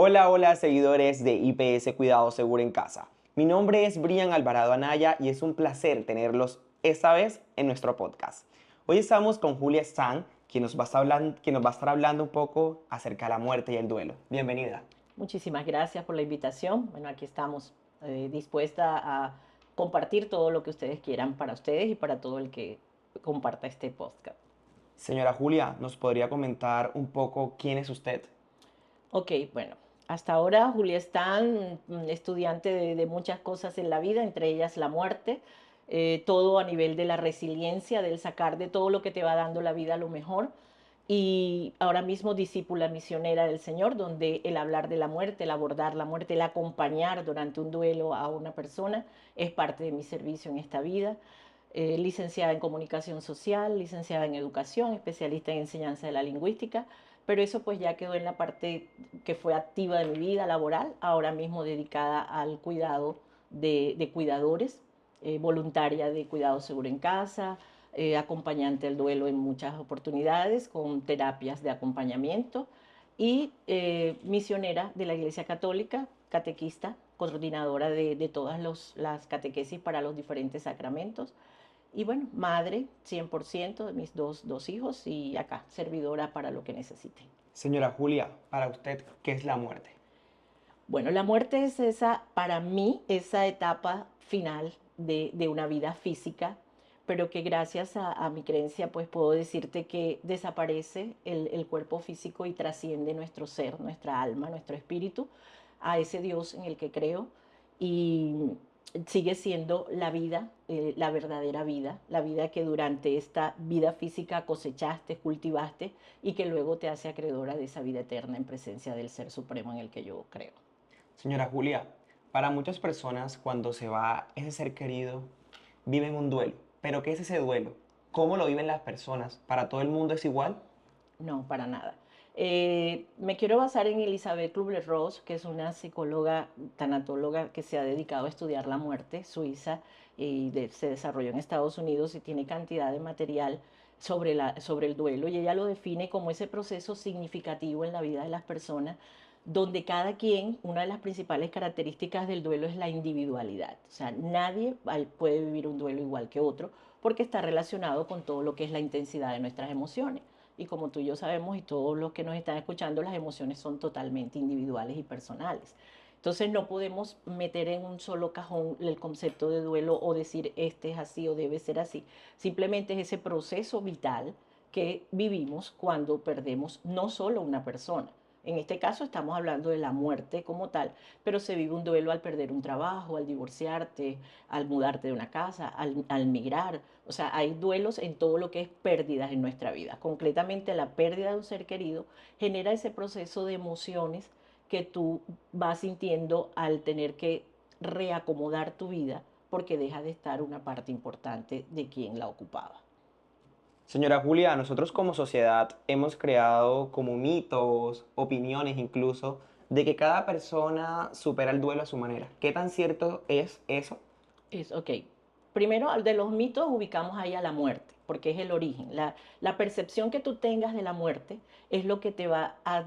Hola, hola seguidores de IPS Cuidado Seguro en Casa. Mi nombre es Brian Alvarado Anaya y es un placer tenerlos esta vez en nuestro podcast. Hoy estamos con Julia Stan, quien nos va a estar hablando un poco acerca de la muerte y el duelo. Bienvenida. Muchísimas gracias por la invitación. Bueno, aquí estamos dispuesta a compartir todo lo que ustedes quieran para ustedes y para todo el que comparta este podcast. Señora Julia, ¿nos podría comentar un poco quién es usted? Ok, bueno, hasta ahora Julia Stan, estudiante de muchas cosas en la vida, entre ellas la muerte, todo a nivel de la resiliencia, del sacar de todo lo que te va dando la vida lo mejor. Y ahora mismo discípula misionera del Señor, donde el hablar de la muerte, el abordar la muerte, el acompañar durante un duelo a una persona es parte de mi servicio en esta vida. Licenciada en comunicación social, licenciada en educación, especialista en enseñanza de la lingüística, pero eso pues ya quedó en la parte que fue activa de mi vida laboral, ahora mismo dedicada al cuidado de cuidadores, voluntaria de cuidado seguro en casa, acompañante del duelo en muchas oportunidades, con terapias de acompañamiento y misionera de la Iglesia Católica, catequista, coordinadora de todas las catequesis para los diferentes sacramentos. Y bueno, madre 100% de mis dos hijos y acá, servidora para lo que necesite. Señora Julia, para usted, ¿qué es la muerte? Bueno, la muerte es esa, para mí, esa etapa final de una vida física, pero que gracias a mi creencia, pues puedo decirte que desaparece el cuerpo físico y trasciende nuestro ser, nuestra alma, nuestro espíritu, a ese Dios en el que creo y sigue siendo la vida, la verdadera vida, la vida que durante esta vida física cosechaste, cultivaste y que luego te hace acreedora de esa vida eterna en presencia del Ser Supremo en el que yo creo. Señora Julia, para muchas personas cuando se va ese ser querido, viven un duelo. ¿Pero qué es ese duelo? ¿Cómo lo viven las personas? ¿Para todo el mundo es igual? No, para nada. Me quiero basar en Elizabeth Kubler-Ross, que es una psicóloga, tanatóloga que se ha dedicado a estudiar la muerte, suiza, y se desarrolló en Estados Unidos y tiene cantidad de material sobre el duelo. Y ella lo define como ese proceso significativo en la vida de las personas, donde cada quien, una de las principales características del duelo es la individualidad. O sea, nadie puede vivir un duelo igual que otro, porque está relacionado con todo lo que es la intensidad de nuestras emociones. Y como tú y yo sabemos, y todos los que nos están escuchando, las emociones son totalmente individuales y personales. Entonces no podemos meter en un solo cajón el concepto de duelo o decir este es así o debe ser así. Simplemente es ese proceso vital que vivimos cuando perdemos no solo una persona. En este caso estamos hablando de la muerte como tal, pero se vive un duelo al perder un trabajo, al divorciarte, al mudarte de una casa, al migrar. O sea, hay duelos en todo lo que es pérdidas en nuestra vida. Concretamente, la pérdida de un ser querido genera ese proceso de emociones que tú vas sintiendo al tener que reacomodar tu vida porque deja de estar una parte importante de quien la ocupaba. Señora Julia, nosotros como sociedad hemos creado como mitos, opiniones incluso, de que cada persona supera el duelo a su manera. ¿Qué tan cierto es eso? Ok. Primero, de los mitos ubicamos ahí a la muerte, porque es el origen. La percepción que tú tengas de la muerte es lo que te va a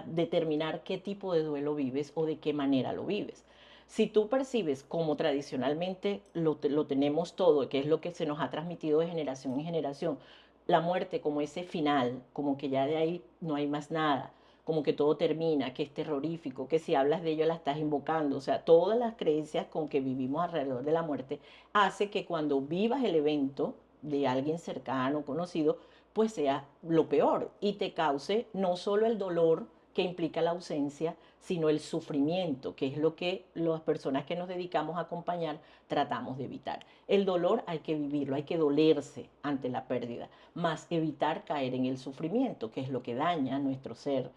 determinar qué tipo de duelo vives o de qué manera lo vives. Si tú percibes como tradicionalmente lo tenemos todo, que es lo que se nos ha transmitido de generación en generación, la muerte como ese final, como que ya de ahí no hay más nada, como que todo termina, que es terrorífico, que si hablas de ello la estás invocando, o sea, todas las creencias con que vivimos alrededor de la muerte hace que cuando vivas el evento de alguien cercano, conocido, pues sea lo peor y te cause no solo el dolor que implica la ausencia, sino el sufrimiento, que es lo que las personas que nos dedicamos a acompañar tratamos de evitar. El dolor hay que vivirlo, hay que dolerse ante la pérdida, más evitar caer en el sufrimiento, que es lo que daña nuestro ser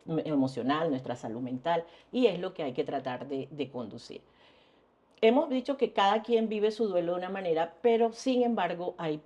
emocional, nuestra salud mental, y es lo que hay que tratar de conducir. Hemos dicho que cada quien vive su duelo de una manera, pero sin embargo hay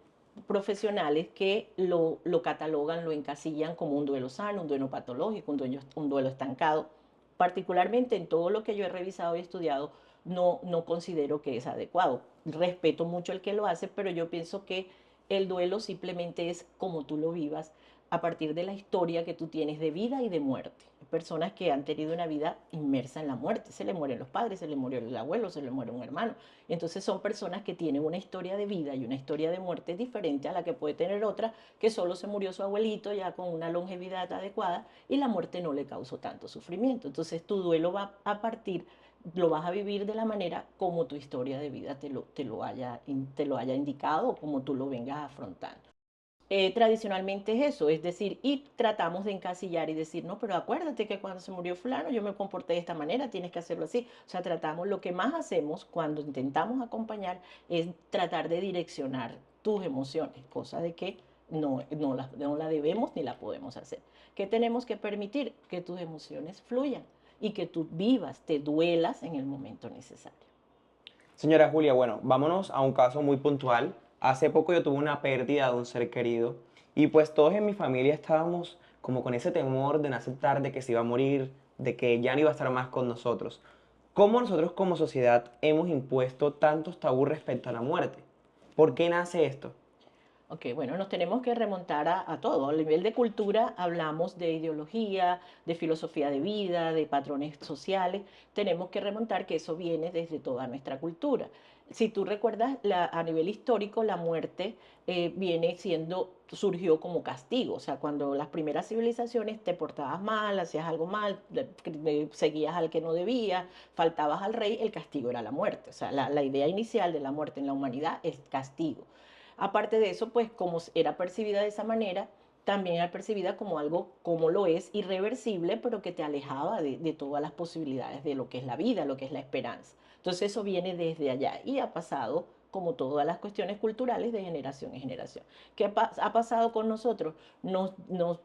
profesionales que lo catalogan, lo encasillan como un duelo sano, un duelo patológico, un duelo estancado. Particularmente en todo lo que yo he revisado y estudiado, no considero que es adecuado. Respeto mucho el que lo hace, pero yo pienso que el duelo simplemente es como tú lo vivas, a partir de la historia que tú tienes de vida y de muerte. Hay personas que han tenido una vida inmersa en la muerte, se le mueren los padres, se le murió el abuelo, se le muere un hermano. Entonces son personas que tienen una historia de vida y una historia de muerte diferente a la que puede tener otra que solo se murió su abuelito ya con una longevidad adecuada y la muerte no le causó tanto sufrimiento. Entonces tu duelo va a partir, lo vas a vivir de la manera como tu historia de vida te lo haya indicado o como tú lo vengas afrontando. Tradicionalmente es eso, es decir, y tratamos de encasillar y decir, no, pero acuérdate que cuando se murió fulano yo me comporté de esta manera, tienes que hacerlo así. O sea, tratamos, lo que más hacemos cuando intentamos acompañar es tratar de direccionar tus emociones, cosa de que no la debemos ni la podemos hacer. ¿Qué tenemos que permitir? Que tus emociones fluyan y que tú vivas, te duelas en el momento necesario. Señora Julia, bueno, vámonos a un caso muy puntual. Hace poco yo tuve una pérdida de un ser querido y pues todos en mi familia estábamos como con ese temor de no aceptar de que se iba a morir, de que ya no iba a estar más con nosotros. ¿Cómo nosotros como sociedad hemos impuesto tantos tabús respecto a la muerte? ¿Por qué nace esto? Ok, bueno, nos tenemos que remontar a todo. A nivel de cultura hablamos de ideología, de filosofía de vida, de patrones sociales. Tenemos que remontar que eso viene desde toda nuestra cultura. Si tú recuerdas, a nivel histórico, la muerte surgió como castigo. O sea, cuando las primeras civilizaciones te portabas mal, hacías algo mal, seguías al que no debía, faltabas al rey, el castigo era la muerte. O sea, la idea inicial de la muerte en la humanidad es castigo. Aparte de eso, pues como era percibida de esa manera, también era percibida como algo, como lo es, irreversible, pero que te alejaba de todas las posibilidades de lo que es la vida, lo que es la esperanza. Entonces eso viene desde allá y ha pasado, como todas las cuestiones culturales, de generación en generación. ¿Qué ha pasado con nosotros? Nos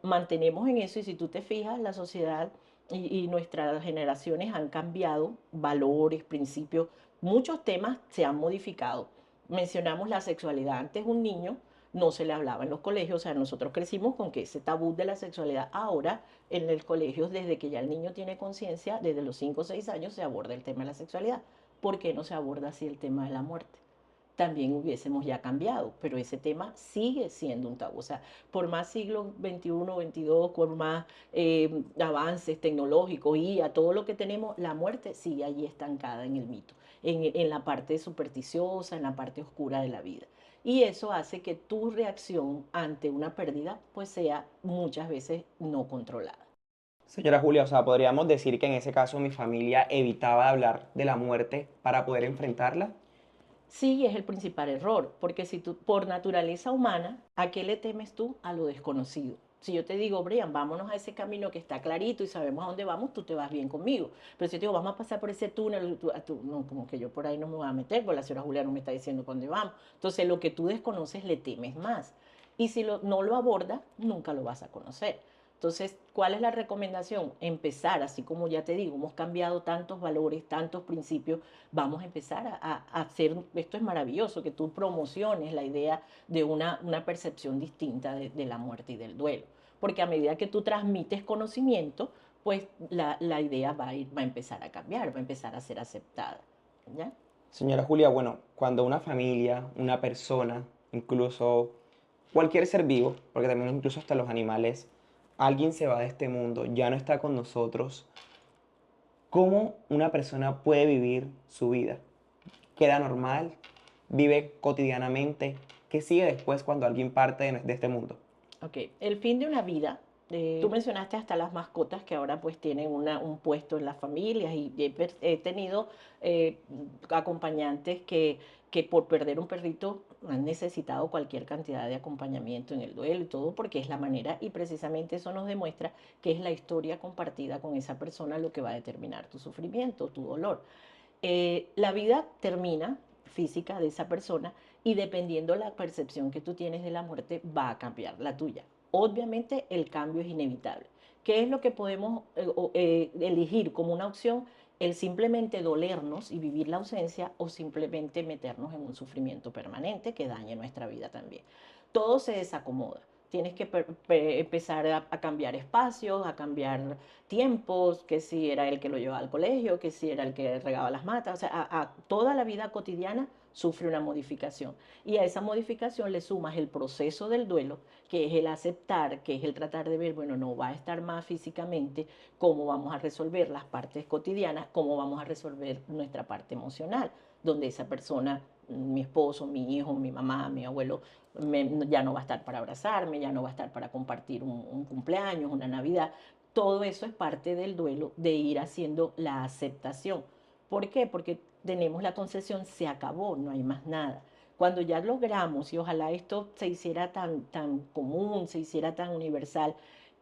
mantenemos en eso y si tú te fijas, la sociedad y nuestras generaciones han cambiado valores, principios, muchos temas se han modificado. Mencionamos la sexualidad. Antes un niño no se le hablaba en los colegios, o sea, nosotros crecimos con que ese tabú de la sexualidad ahora en el colegio, desde que ya el niño tiene conciencia, desde los 5 o 6 años se aborda el tema de la sexualidad. ¿Por qué no se aborda así el tema de la muerte? También hubiésemos ya cambiado, pero ese tema sigue siendo un tabú. O sea, por más siglo XXI, XXII, por más avances tecnológicos y a todo lo que tenemos, la muerte sigue allí estancada en el mito, en la parte supersticiosa, en la parte oscura de la vida. Y eso hace que tu reacción ante una pérdida pues sea muchas veces no controlada. Señora Julia, o sea, podríamos decir que en ese caso mi familia evitaba hablar de la muerte para poder enfrentarla. Sí, es el principal error, porque si tú, por naturaleza humana, ¿a qué le temes tú? A lo desconocido. Si yo te digo, Brian, vámonos a ese camino que está clarito y sabemos a dónde vamos, tú te vas bien conmigo. Pero si yo te digo, vamos a pasar por ese túnel, no, como que yo por ahí no me voy a meter, porque la señora Julia no me está diciendo por dónde vamos. Entonces, lo que tú desconoces le temes más. Y si no lo abordas, nunca lo vas a conocer. Entonces, ¿cuál es la recomendación? Empezar, así como ya te digo, hemos cambiado tantos valores, tantos principios, vamos a empezar a hacer, esto es maravilloso, que tú promociones la idea de una percepción distinta de la muerte y del duelo. Porque a medida que tú transmites conocimiento, pues la idea va a empezar a cambiar, va a empezar a ser aceptada. ¿Ya? Señora Julia, bueno, cuando una familia, una persona, incluso cualquier ser vivo, porque también incluso hasta los animales, alguien se va de este mundo, ya no está con nosotros, ¿cómo una persona puede vivir su vida? ¿Queda normal? ¿Vive cotidianamente? ¿Qué sigue después cuando alguien parte de este mundo? Ok, el fin de una vida. Tú mencionaste hasta las mascotas que ahora pues tienen un puesto en las familias y he tenido eh, acompañantes que por perder un perrito han necesitado cualquier cantidad de acompañamiento en el duelo y todo porque es la manera y precisamente eso nos demuestra que es la historia compartida con esa persona lo que va a determinar tu sufrimiento, tu dolor. La vida termina física de esa persona y dependiendo la percepción que tú tienes de la muerte va a cambiar la tuya. Obviamente el cambio es inevitable. ¿Qué es lo que podemos elegir como una opción? El simplemente dolernos y vivir la ausencia o simplemente meternos en un sufrimiento permanente que dañe nuestra vida también. Todo se desacomoda. Tienes que empezar a cambiar espacios, a cambiar tiempos, que si era el que lo llevaba al colegio, que si era el que regaba las matas, o sea, toda la vida cotidiana sufre una modificación. Y a esa modificación le sumas el proceso del duelo, que es el aceptar, que es el tratar de ver, bueno, no va a estar más físicamente, cómo vamos a resolver las partes cotidianas, cómo vamos a resolver nuestra parte emocional, donde esa persona, mi esposo, mi hijo, mi mamá, mi abuelo, ya no va a estar para abrazarme, ya no va a estar para compartir un cumpleaños, una Navidad. Todo eso es parte del duelo, de ir haciendo la aceptación. ¿Por qué? Porque tenemos la concepción, se acabó, no hay más nada. Cuando ya logramos, y ojalá esto se hiciera tan común, se hiciera tan universal,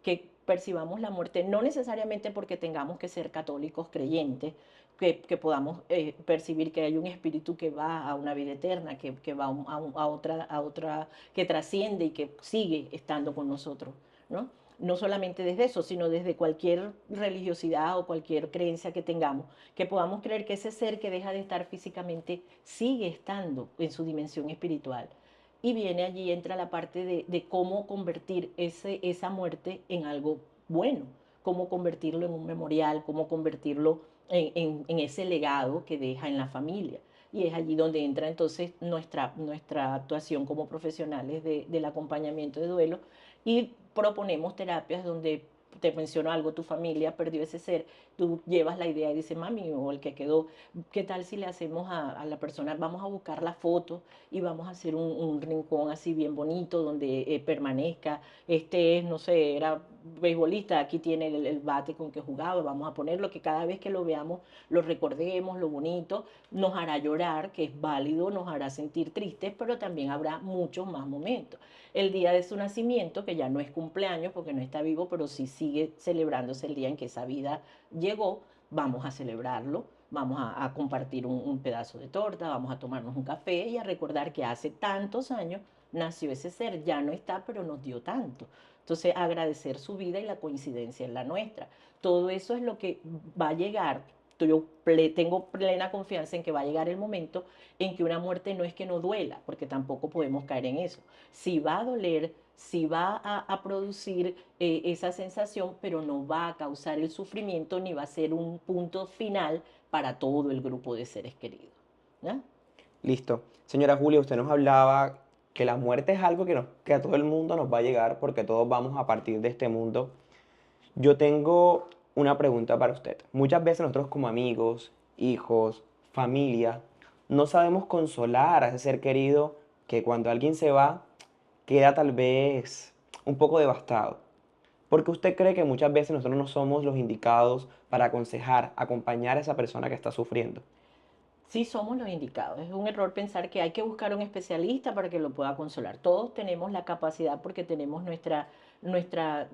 que percibamos la muerte, no necesariamente porque tengamos que ser católicos creyentes, que podamos percibir que hay un espíritu que va a una vida eterna, que va a otra, que trasciende y que sigue estando con nosotros, ¿no? No solamente desde eso, sino desde cualquier religiosidad o cualquier creencia que tengamos, que podamos creer que ese ser que deja de estar físicamente sigue estando en su dimensión espiritual. Y viene allí, entra la parte de cómo convertir esa muerte en algo bueno, cómo convertirlo en un memorial, cómo convertirlo en ese legado que deja en la familia. Y es allí donde entra entonces nuestra actuación como profesionales del acompañamiento de duelo y proponemos terapias donde te menciono algo, tu familia perdió ese ser, tú llevas la idea y dices, mami, o el que quedó, ¿qué tal si le hacemos a la persona, vamos a buscar la foto y vamos a hacer un rincón así bien bonito donde permanezca? Este es, no sé, era beisbolista, aquí tiene el bate con que jugaba, vamos a ponerlo, que cada vez que lo veamos lo recordemos, lo bonito, nos hará llorar, que es válido, nos hará sentir tristes, pero también habrá muchos más momentos. El día de su nacimiento, que ya no es cumpleaños porque no está vivo, pero sí sigue celebrándose el día en que esa vida llegó, vamos a celebrarlo, vamos a compartir un pedazo de torta, vamos a tomarnos un café y a recordar que hace tantos años nació ese ser, ya no está, pero nos dio tanto. Entonces, agradecer su vida y la coincidencia en la nuestra. Todo eso es lo que va a llegar. Yo tengo plena confianza en que va a llegar el momento en que una muerte no es que no duela, porque tampoco podemos caer en eso. Sí va a doler, sí va a producir esa sensación, pero no va a causar el sufrimiento ni va a ser un punto final para todo el grupo de seres queridos, ¿no? Listo. Señora Julia, usted nos hablaba que la muerte es algo que a todo el mundo nos va a llegar porque todos vamos a partir de este mundo. Yo tengo una pregunta para usted. Muchas veces nosotros como amigos, hijos, familia, no sabemos consolar a ese ser querido que cuando alguien se va queda tal vez un poco devastado. Porque usted cree que muchas veces nosotros no somos los indicados para aconsejar, acompañar a esa persona que está sufriendo. Sí somos los indicados. Es un error pensar que hay que buscar un especialista para que lo pueda consolar. Todos tenemos la capacidad porque tenemos nuestra, nuestra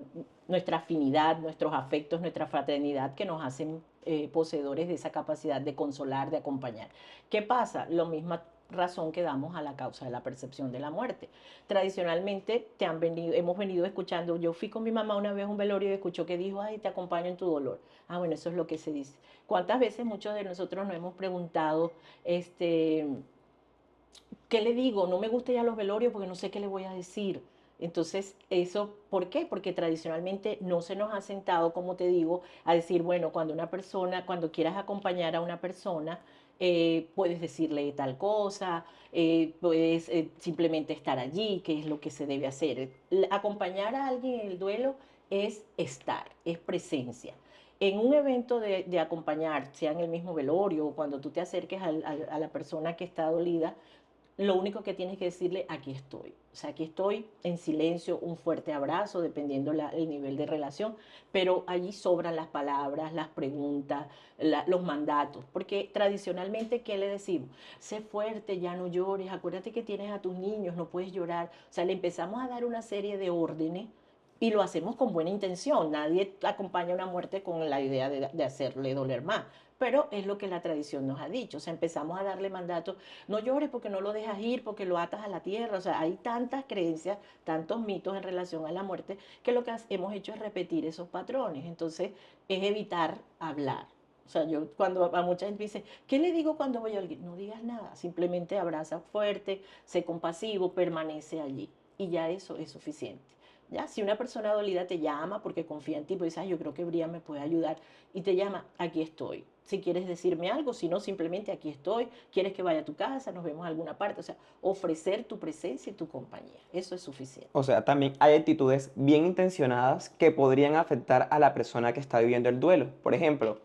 afinidad, nuestros afectos, nuestra fraternidad que nos hacen poseedores de esa capacidad de consolar, de acompañar. ¿Qué pasa? Lo misma razón que damos a la causa de la percepción de la muerte. Tradicionalmente hemos venido escuchando, yo fui con mi mamá una vez a un velorio y escuchó que dijo, ay, te acompaño en tu dolor. Ah, bueno, eso es lo que se dice. ¿Cuántas veces muchos de nosotros nos hemos preguntado, este, ¿qué le digo? No me gusta ya los velorios porque no sé qué le voy a decir. Entonces, ¿eso por qué? Porque tradicionalmente no se nos ha sentado, como te digo, a decir, bueno, cuando quieras acompañar a una persona, puedes decirle tal cosa, puedes simplemente estar allí, qué es lo que se debe hacer. Acompañar a alguien en el duelo es estar, es presencia. En un evento de acompañar, sea en el mismo velorio o cuando tú te acerques a la persona que está dolida, lo único que tienes que decirle, aquí estoy. O sea, aquí estoy en silencio, un fuerte abrazo, dependiendo el nivel de relación, pero allí sobran las palabras, las preguntas, los mandatos, porque tradicionalmente, ¿qué le decimos? Sé fuerte, ya no llores, acuérdate que tienes a tus niños, no puedes llorar. O sea, le empezamos a dar una serie de órdenes y lo hacemos con buena intención. Nadie acompaña una muerte con la idea de hacerle doler más. Pero es lo que la tradición nos ha dicho. O sea, empezamos a darle mandatos. No llores porque no lo dejas ir, porque lo atas a la tierra. O sea, hay tantas creencias, tantos mitos en relación a la muerte, que lo que hemos hecho es repetir esos patrones. Entonces, es evitar hablar. O sea, yo cuando a mucha gente dice, ¿qué le digo cuando voy a alguien? No digas nada, simplemente abraza fuerte, sé compasivo, permanece allí. Y ya eso es suficiente. ¿Ya? Si una persona dolida te llama porque confía en ti, pues dices, "Ay, yo creo que Brian me puede ayudar", y te llama, aquí estoy. Si quieres decirme algo, si no, simplemente aquí estoy. ¿Quieres que vaya a tu casa? Nos vemos en alguna parte. O sea, ofrecer tu presencia y tu compañía. Eso es suficiente. O sea, también hay actitudes bien intencionadas que podrían afectar a la persona que está viviendo el duelo. Por ejemplo,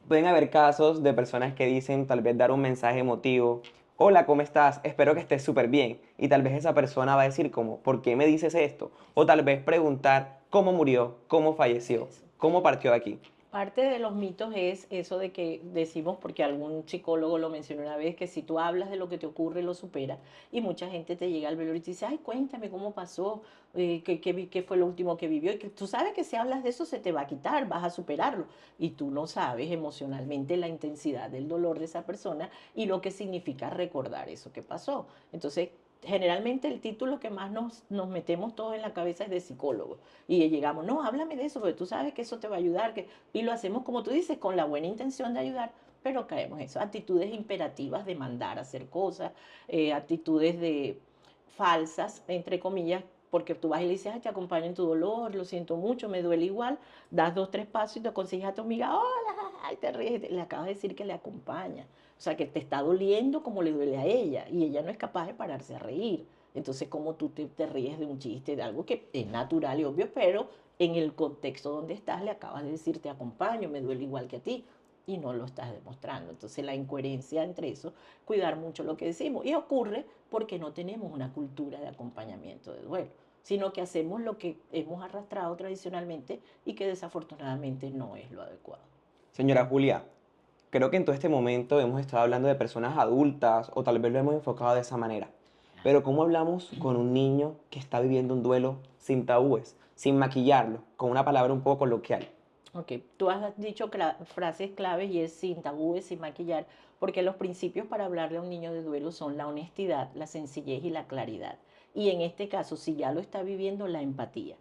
pueden haber casos de personas que dicen tal vez dar un mensaje emotivo. Hola, ¿cómo estás? Espero que estés súper bien. Y tal vez esa persona va a decir como, ¿por qué me dices esto? O tal vez preguntar cómo murió, cómo falleció, Eso. cómo partió de aquí. Parte de los mitos es eso de que decimos, porque algún psicólogo lo mencionó una vez, que si tú hablas de lo que te ocurre, lo supera. Y mucha gente te llega al velorio y te dice, ay, cuéntame cómo pasó, qué fue lo último que vivió. Y que tú sabes que si hablas de eso se te va a quitar, vas a superarlo. Y tú no sabes emocionalmente la intensidad del dolor de esa persona y lo que significa recordar eso que pasó. Entonces, generalmente el título que más nos metemos todos en la cabeza es de psicólogo. Y llegamos, no, háblame de eso, porque tú sabes que eso te va a ayudar, y lo hacemos, como tú dices, con la buena intención de ayudar, pero caemos en eso. Actitudes imperativas de mandar a hacer cosas, actitudes de falsas, entre comillas, porque tú vas y le dices, ay, te acompaño en tu dolor, lo siento mucho, me duele igual, das 2, 3 pasos y te consigues a tu amiga, hola, ay, te ríes, le acabas de decir que le acompaña. O sea, que te está doliendo como le duele a ella, y ella no es capaz de pararse a reír. Entonces, como tú te ríes de un chiste, de algo que es natural y obvio, pero en el contexto donde estás le acabas de decir te acompaño, me duele igual que a ti, y no lo estás demostrando. Entonces la incoherencia entre eso, cuidar mucho lo que decimos, y ocurre porque no tenemos una cultura de acompañamiento de duelo, sino que hacemos lo que hemos arrastrado tradicionalmente y que desafortunadamente no es lo adecuado. Señora Julia, creo que en todo este momento hemos estado hablando de personas adultas o tal vez lo hemos enfocado de esa manera. Pero ¿cómo hablamos con un niño que está viviendo un duelo sin tabúes, sin maquillarlo, con una palabra un poco coloquial? Ok, tú has dicho frases claves y es sin tabúes, sin maquillar, porque los principios para hablarle a un niño de duelo son la honestidad, la sencillez y la claridad. Y en este caso, si ya lo está viviendo, la empatía.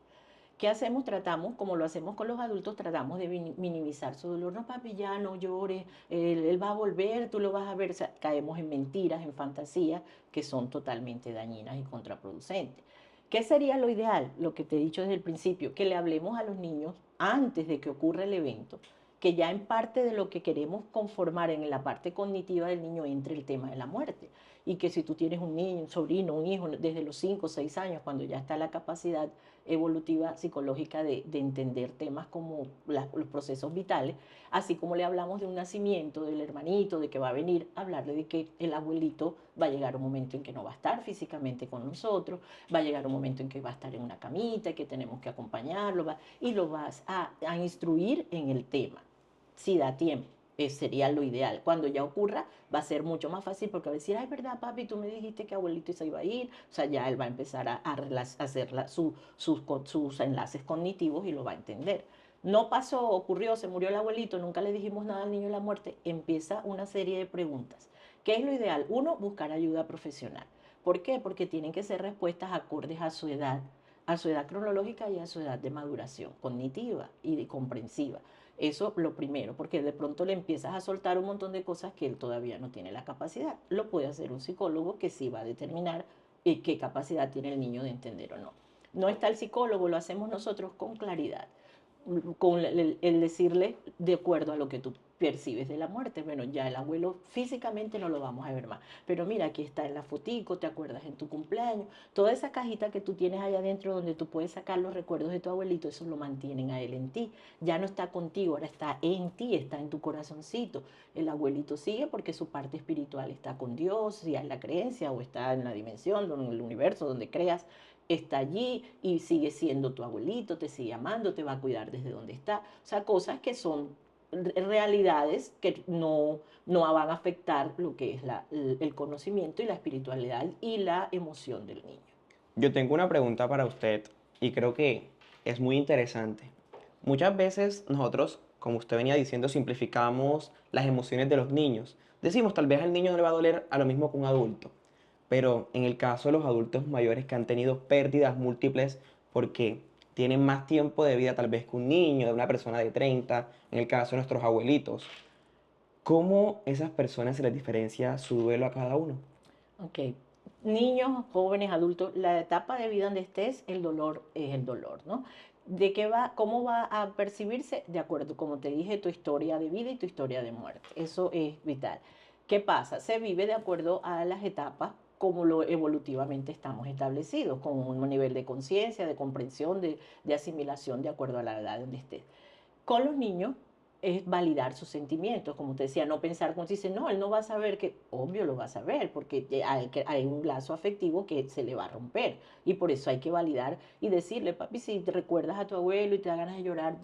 ¿Qué hacemos? Tratamos, como lo hacemos con los adultos, tratamos de minimizar su dolor. No, papi, ya no llores, él va a volver, tú lo vas a ver. O sea, caemos en mentiras, en fantasías que son totalmente dañinas y contraproducentes. ¿Qué sería lo ideal? Lo que te he dicho desde el principio, que le hablemos a los niños antes de que ocurra el evento, que ya en parte de lo que queremos conformar en la parte cognitiva del niño entre el tema de la muerte. Y que si tú tienes un niño, un sobrino, un hijo, desde los 5 o 6 años, cuando ya está la capacidad evolutiva psicológica de entender temas como los procesos vitales, así como le hablamos de un nacimiento, del hermanito, de que va a venir, hablarle de que el abuelito va a llegar un momento en que no va a estar físicamente con nosotros, va a llegar un momento en que va a estar en una camita, que tenemos que acompañarlo, y lo vas a instruir en el tema, si da tiempo. Sería lo ideal. Cuando ya ocurra, va a ser mucho más fácil porque va a decir, ay, ¿verdad, papi? Tú me dijiste que abuelito se iba a ir. O sea, ya él va a empezar a hacer sus enlaces cognitivos y lo va a entender. No pasó, ocurrió, se murió el abuelito, nunca le dijimos nada al niño de la muerte. Empieza una serie de preguntas. ¿Qué es lo ideal? Uno, buscar ayuda profesional. ¿Por qué? Porque tienen que ser respuestas acordes a su edad cronológica y a su edad de maduración cognitiva y de comprensiva. Eso lo primero, porque de pronto le empiezas a soltar un montón de cosas que él todavía no tiene la capacidad. Lo puede hacer un psicólogo que sí va a determinar qué capacidad tiene el niño de entender o no. No está el psicólogo, lo hacemos nosotros con claridad, con el decirle de acuerdo a lo que tú percibes de la muerte. Bueno, ya el abuelo físicamente no lo vamos a ver más, pero mira, aquí está en la fotico, te acuerdas en tu cumpleaños, toda esa cajita que tú tienes allá adentro donde tú puedes sacar los recuerdos de tu abuelito, eso lo mantienen a él en ti. Ya no está contigo, ahora está en ti, está en tu corazoncito. El abuelito sigue porque su parte espiritual está con Dios, si es la creencia o está en la dimensión, en el universo, donde creas, está allí y sigue siendo tu abuelito, te sigue amando, te va a cuidar desde donde está. O sea, cosas que son realidades que no van a afectar lo que es el conocimiento y la espiritualidad y la emoción del niño. Yo tengo una pregunta para usted y creo que es muy interesante. Muchas veces nosotros, como usted venía diciendo, simplificamos las emociones de los niños. Decimos, tal vez al niño no le va a doler a lo mismo que un adulto, pero en el caso de los adultos mayores que han tenido pérdidas múltiples porque tienen más tiempo de vida tal vez que un niño, de una persona de 30, en el caso de nuestros abuelitos, ¿cómo esas personas se les diferencia su duelo a cada uno? Ok. niños, jóvenes, adultos, la etapa de vida donde estés, el dolor es el dolor, ¿no? ¿De qué va, cómo va a percibirse? De acuerdo, como te dije, tu historia de vida y tu historia de muerte. Eso es vital. ¿Qué pasa? Se vive de acuerdo a las etapas como lo evolutivamente estamos establecidos, con un nivel de conciencia, de comprensión, de asimilación de acuerdo a la edad donde estés. Con los niños es validar sus sentimientos, como te decía, no pensar como si dice, no, él no va a saber que, obvio lo va a saber, porque hay un lazo afectivo que se le va a romper, y por eso hay que validar y decirle, papi, si te recuerdas a tu abuelo y te da ganas de llorar,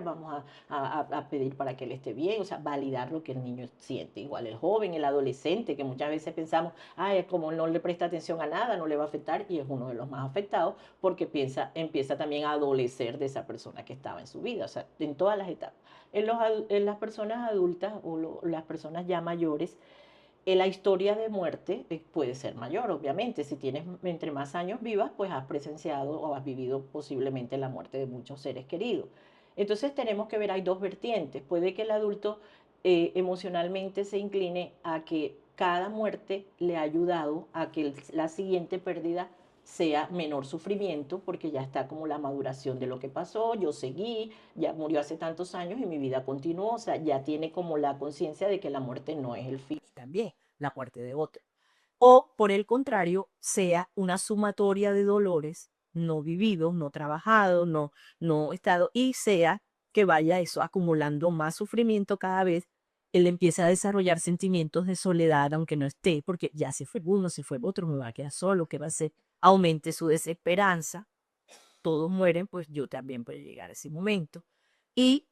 vamos a pedir para que él esté bien, o sea, validar lo que el niño siente, igual el joven, el adolescente, que muchas veces pensamos, ay, como no le presta atención a nada, no le va a afectar, y es uno de los más afectados, porque empieza también a adolecer de esa persona que estaba en su vida, o sea, en todas las etapas. En las personas adultas las personas ya mayores, la historia de muerte puede ser mayor, obviamente. Si tienes entre más años vivas, pues has presenciado o has vivido posiblemente la muerte de muchos seres queridos. Entonces tenemos que ver, hay dos vertientes. Puede que el adulto emocionalmente se incline a que cada muerte le ha ayudado a que la siguiente pérdida sea menor sufrimiento, porque ya está como la maduración de lo que pasó, yo seguí, ya murió hace tantos años y mi vida continuó, o sea, ya tiene como la conciencia de que la muerte no es el fin. También la muerte de otro. O, por el contrario, sea una sumatoria de dolores no vividos, no trabajados, no estado, y sea que vaya eso acumulando más sufrimiento cada vez. Él empieza a desarrollar sentimientos de soledad, aunque no esté, porque ya se fue uno, se fue otro, me va a quedar solo, ¿qué va a hacer? Aumente su desesperanza, todos mueren, pues yo también puedo llegar a ese momento. Y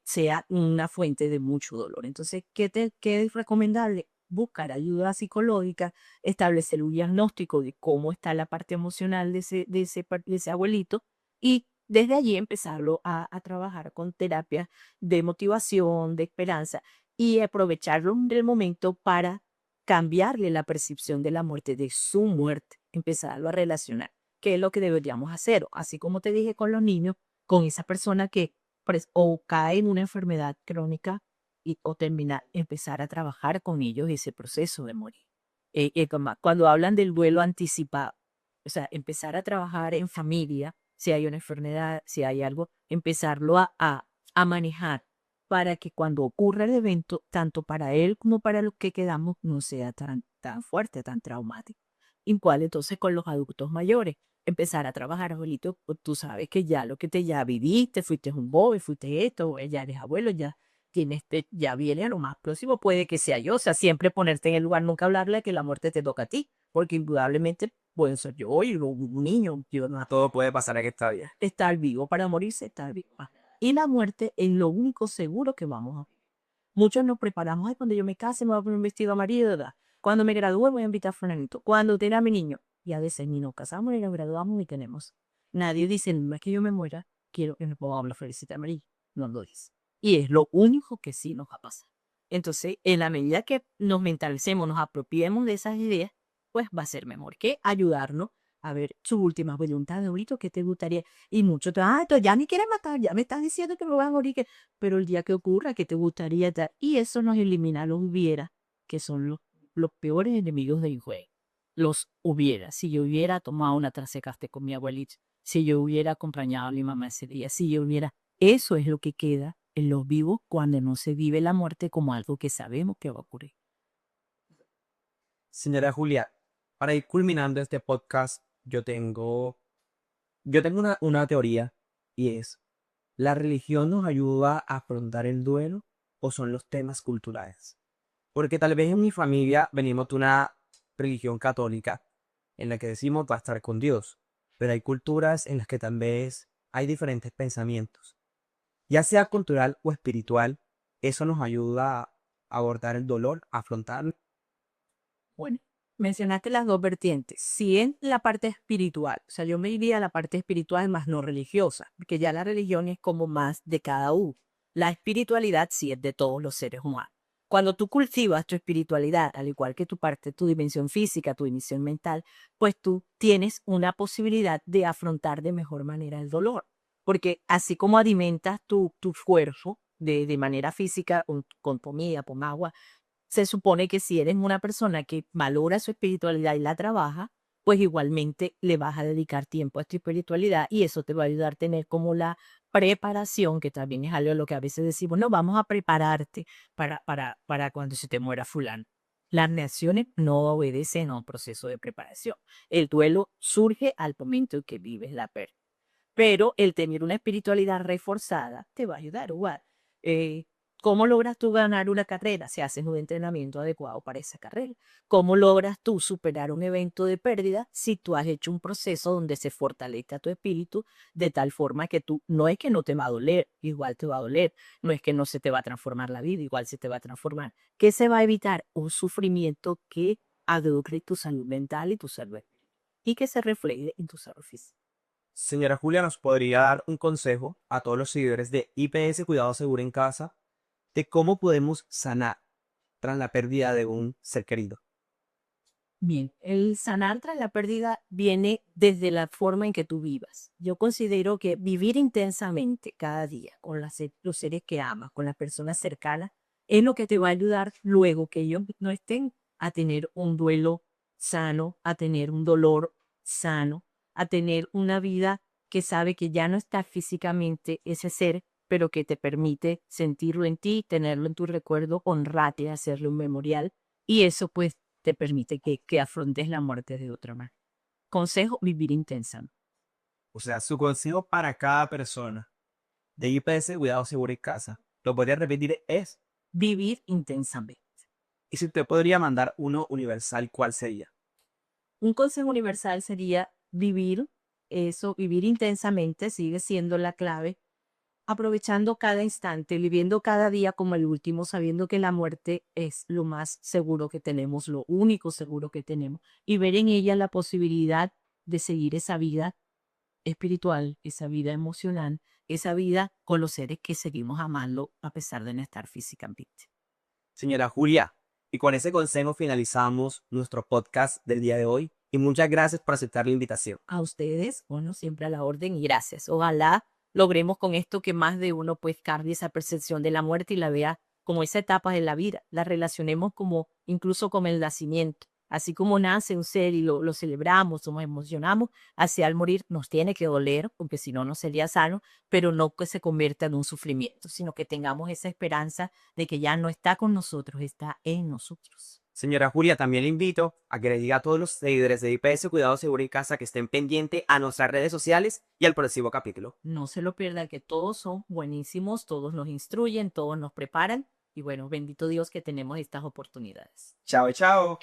sea una fuente de mucho dolor. Entonces, ¿qué es recomendable? Buscar ayuda psicológica, establecer un diagnóstico de cómo está la parte emocional de ese abuelito y desde allí empezarlo a trabajar con terapias de motivación, de esperanza y aprovecharlo del momento para cambiarle la percepción de la muerte, de su muerte, empezarlo a relacionar. ¿Qué es lo que deberíamos hacer? Así como te dije con los niños, con esa persona que o cae en una enfermedad crónica o terminar, empezar a trabajar con ellos ese proceso de morir. Cuando hablan del duelo anticipado, o sea, empezar a trabajar en familia, si hay una enfermedad, si hay algo, empezarlo a manejar para que cuando ocurra el evento, tanto para él como para los que quedamos, no sea tan fuerte, tan traumático. Igual entonces con los adultos mayores empezar a trabajar, abuelito, pues tú sabes que ya lo que te ya viviste, fuiste un bobe, fuiste esto, ya eres abuelo, ya tienes, ya viene a lo más próximo, puede que sea yo, o sea, siempre ponerte en el lugar, nunca hablarle de que la muerte te toca a ti, porque indudablemente puede ser yo y un niño, yo no, Todo puede pasar en esta vida. estar vivo para morirse, estar vivo. Y la muerte es lo único seguro que vamos a vivir. Muchos nos preparamos, ay, cuando yo me case me voy a poner un vestido amarillo, ¿verdad? Cuando me gradúe voy a invitar a fulanito, cuando tenga a mi niño. Y a veces ni nos casamos, ni nos graduamos, ni tenemos. Nadie dice, no es que yo me muera, quiero que me pongamos la florecita amarilla. No lo dice. Y es lo único que sí nos va a pasar. Entonces, en la medida que nos mentalicemos, nos apropiemos de esas ideas, pues va a ser mejor que ayudarnos a ver su última voluntad, ahorita, ¿qué te gustaría? Y muchos te entonces ya me quieres matar, ya me estás diciendo que me voy a morir, pero el día que ocurra, ¿qué te gustaría dar? Y eso nos elimina los hubiera, que son los peores enemigos del juego. Los hubiera. Si yo hubiera tomado una taza de café con mi abuelito, si yo hubiera acompañado a mi mamá ese día, si yo hubiera... Eso es lo que queda en los vivos cuando no se vive la muerte como algo que sabemos que va a ocurrir. Señora Julia, para ir culminando este podcast, yo tengo una teoría y es, ¿la religión nos ayuda a afrontar el duelo o son los temas culturales? Porque tal vez en mi familia venimos de una religión católica en la que decimos va a estar con Dios, pero hay culturas en las que tal vez hay diferentes pensamientos. Ya sea cultural o espiritual, eso nos ayuda a abordar el dolor, a afrontarlo. Bueno, mencionaste las dos vertientes. Si en la parte espiritual, o sea, yo me iría a la parte espiritual más no religiosa, porque ya la religión es como más de cada uno. La espiritualidad sí es de todos los seres humanos. Cuando tú cultivas tu espiritualidad, al igual que tu parte, tu dimensión física, tu dimensión mental, pues tú tienes una posibilidad de afrontar de mejor manera el dolor. Porque así como alimentas tu cuerpo de manera física, con comida, con agua, se supone que si eres una persona que valora su espiritualidad y la trabaja, pues igualmente le vas a dedicar tiempo a tu espiritualidad y eso te va a ayudar a tener como la preparación, que también es algo a lo que a veces decimos, no, vamos a prepararte para cuando se te muera fulano. Las reacciones no obedecen a un proceso de preparación. El duelo surge al momento en que vives la pérdida. Pero el tener una espiritualidad reforzada te va a ayudar igual. Eh, ¿Cómo logras tú ganar una carrera? Si haces un entrenamiento adecuado para esa carrera. ¿Cómo logras tú superar un evento de pérdida si tú has hecho un proceso donde se fortalezca tu espíritu de tal forma que tú, no es que no te va a doler, igual te va a doler, no es que no se te va a transformar la vida, igual se te va a transformar. ¿Qué se va a evitar? Un sufrimiento que adultere tu salud mental y tu salud y que se refleje en tu salud física. Señora Julia, ¿nos podría dar un consejo a todos los seguidores de IPS Cuidado Seguro en Casa de cómo podemos sanar tras la pérdida de un ser querido? Bien, el sanar tras la pérdida viene desde la forma en que tú vivas. Yo considero que vivir intensamente cada día con los seres que amas, con las personas cercanas, es lo que te va a ayudar luego que ellos no estén a tener un duelo sano, a tener un dolor sano, a tener una vida que sabe que ya no está físicamente ese ser, pero que te permite sentirlo en ti, tenerlo en tu recuerdo, honrarte, hacerle un memorial. Y eso pues te permite que afrontes la muerte de otra manera. Consejo, vivir intensamente. O sea, su consejo para cada persona de IPS Cuidado Seguro en Casa, lo podría repetir, es, Vivir intensamente. y si usted podría mandar uno universal, ¿cuál sería? Un consejo universal sería vivir eso, vivir intensamente, sigue siendo la clave, aprovechando cada instante, viviendo cada día como el último, sabiendo que la muerte es lo más seguro que tenemos, lo único seguro que tenemos, y ver en ella la posibilidad de seguir esa vida espiritual, esa vida emocional, esa vida con los seres que seguimos amando a pesar de no estar físicamente. Señora Julia, y con ese consejo finalizamos nuestro podcast del día de hoy y muchas gracias por aceptar la invitación. A ustedes, bueno, siempre a la orden y gracias. Ojalá logremos con esto que más de uno pues cambie esa percepción de la muerte y la vea como esa etapa de la vida, la relacionemos como incluso como el nacimiento. Así como nace un ser y lo celebramos o nos emocionamos, así al morir nos tiene que doler, porque si no, no sería sano, pero no que se convierta en un sufrimiento, sino que tengamos esa esperanza de que ya no está con nosotros, está en nosotros. Señora Julia, también le invito a que le diga a todos los seguidores de IPS Cuidado Seguro en Casa que estén pendientes a nuestras redes sociales y al próximo capítulo. No se lo pierdan, que todos son buenísimos, todos nos instruyen, todos nos preparan y bueno, bendito Dios que tenemos estas oportunidades. Chao, chao.